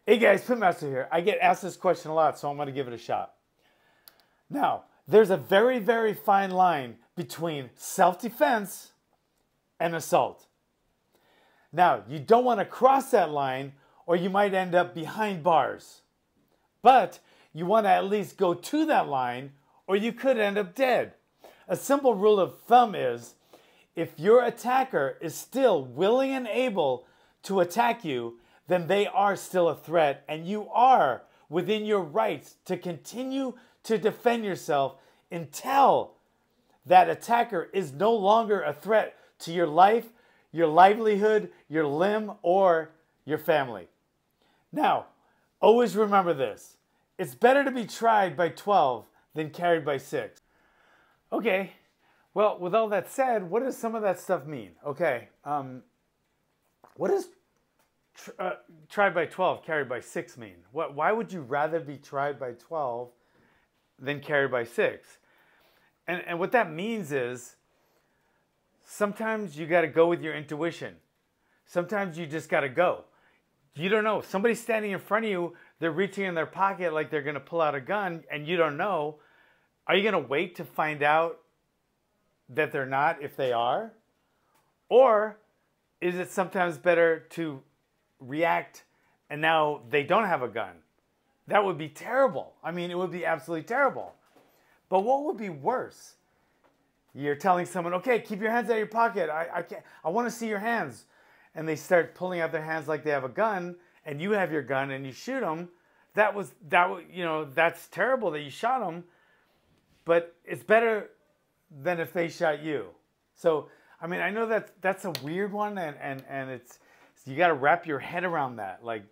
Hey guys, Pitmaster here. I get asked this question a lot, so I'm going to give it a shot. Now, there's a very, very fine line between self-defense and assault. Now, you don't want to cross that line or you might end up behind bars. But you want to at least go to that line or you could end up dead. A simple rule of thumb is if your attacker is still willing and able to attack you, then they are still a threat and you are within your rights to continue to defend yourself until that attacker is no longer a threat to your life, your livelihood, your limb, or your family. Now, always remember this. It's better to be tried by 12 than carried by 6. Okay, well, with all that said, what does some of that stuff mean? Okay, what does tried by 12, carried by 6 mean? Why would you rather be tried by 12 than carried by 6? And what that means is sometimes you got to go with your intuition. Sometimes you just got to go. You don't know. Somebody's standing in front of you, they're reaching in their pocket like they're going to pull out a gun, and you don't know. Are you going to wait to find out that they're not if they are? Or is it sometimes better to react and now they don't have a gun? That would be terrible. I mean, it would be absolutely terrible. But what would be worse? You're telling someone, okay, keep your hands out of your pocket. I want to see your hands. And they start pulling out their hands like they have a gun, and you have your gun and you shoot them. That's terrible that you shot them. But it's better than if they shot you. So, I mean, I know that's a weird one, and it's, you got to wrap your head around that. Like,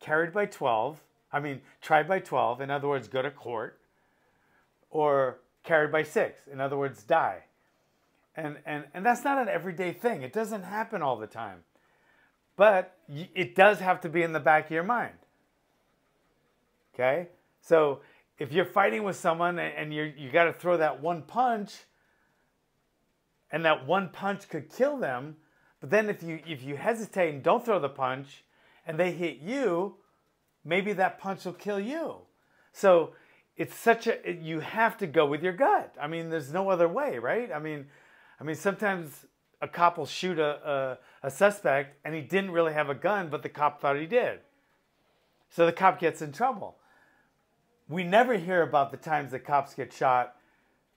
tried by 12, in other words, go to court, or carried by 6, in other words, die. And that's not an everyday thing. It doesn't happen all the time. But it does have to be in the back of your mind. Okay? So if you're fighting with someone and you got to throw that one punch, and that one punch could kill them, but then if you hesitate and don't throw the punch and they hit you, maybe that punch will kill you. So it's you have to go with your gut. I mean, there's no other way, right? I mean, sometimes a cop will shoot a suspect and he didn't really have a gun, but the cop thought he did. So the cop gets in trouble. We never hear about the times that cops get shot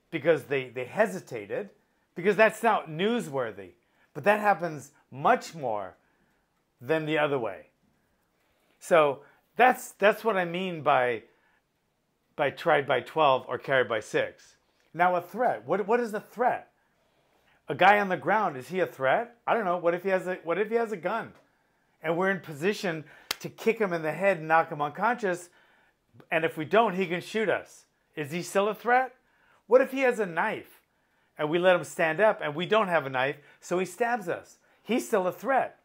because they hesitated, because that's not newsworthy. But that happens much more than the other way. So that's what I mean by tried by 12 or carried by 6. Now a threat. What is a threat? A guy on the ground, is he a threat? I don't know. What if he has a gun? And we're in position to kick him in the head and knock him unconscious, and if we don't, he can shoot us. Is he still a threat? What if he has a knife and we let him stand up and we don't have a knife, so he stabs us? He's still a threat,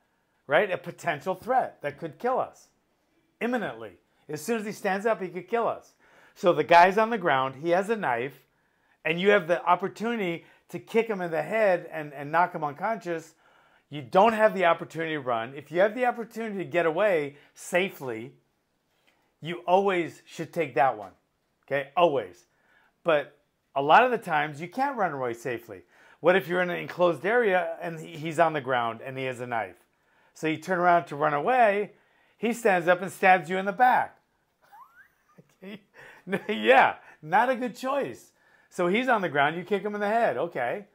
right? A potential threat that could kill us imminently. As soon as he stands up, he could kill us. So the guy's on the ground, he has a knife, and you have the opportunity to kick him in the head and knock him unconscious. You don't have the opportunity to run. If you have the opportunity to get away safely, you always should take that one, okay? Always. But a lot of the times, you can't run away safely. What if you're in an enclosed area and he's on the ground and he has a knife? So you turn around to run away, he stands up and stabs you in the back. Yeah, not a good choice. So he's on the ground, you kick him in the head. Okay.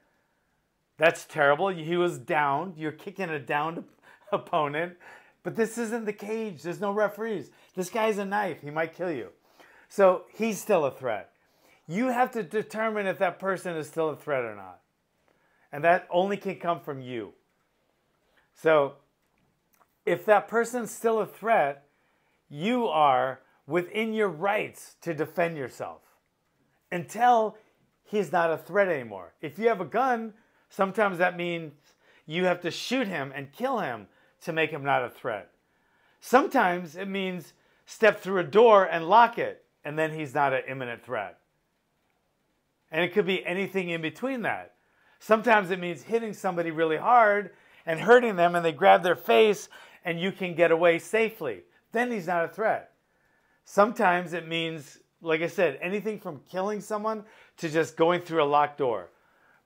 That's terrible. He was downed. You're kicking a downed opponent. But this isn't the cage. There's no referees. This guy's a knife. He might kill you. So he's still a threat. You have to determine if that person is still a threat or not. And that only can come from you. So if that person's still a threat, you are within your rights to defend yourself until he's not a threat anymore. If you have a gun, sometimes that means you have to shoot him and kill him to make him not a threat. Sometimes it means step through a door and lock it, and then he's not an imminent threat. And it could be anything in between that. Sometimes it means hitting somebody really hard and hurting them, and they grab their face and you can get away safely. then he's not a threat. Sometimes it means, like I said, anything from killing someone to just going through a locked door.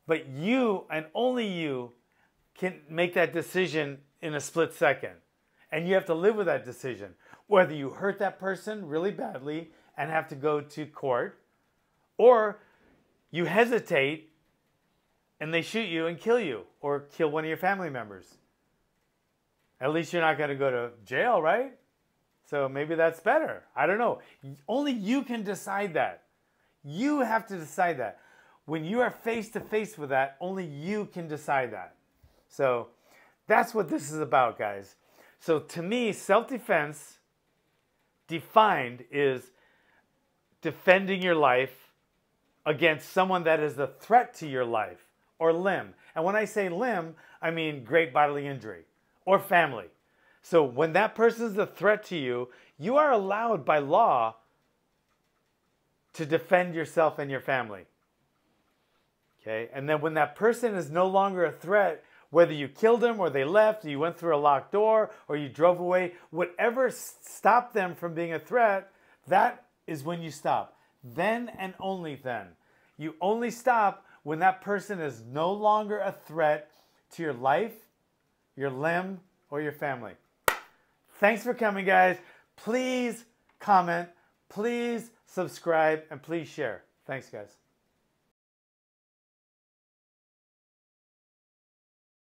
But you and only you can make that decision in a split second. And you have to live with that decision. Whether you hurt that person really badly and have to go to court, or you hesitate and they shoot you and kill you, or kill one of your family members. At least you're not going to go to jail, right? So maybe that's better. I don't know. Only you can decide that. You have to decide that. When you are face to face with that, only you can decide that. So that's what this is about, guys. So to me, self-defense defined is defending your life against someone that is a threat to your life or limb. And when I say limb, I mean great bodily injury or family. So when that person is a threat to you, you are allowed by law to defend yourself and your family. Okay? And then when that person is no longer a threat, whether you killed them or they left, or you went through a locked door, or you drove away, whatever stopped them from being a threat, that is when you stop. Then and only then. You only stop when that person is no longer a threat to your life, your limb, or your family. Thanks for coming, guys. Please comment, please subscribe, and please share. Thanks, guys.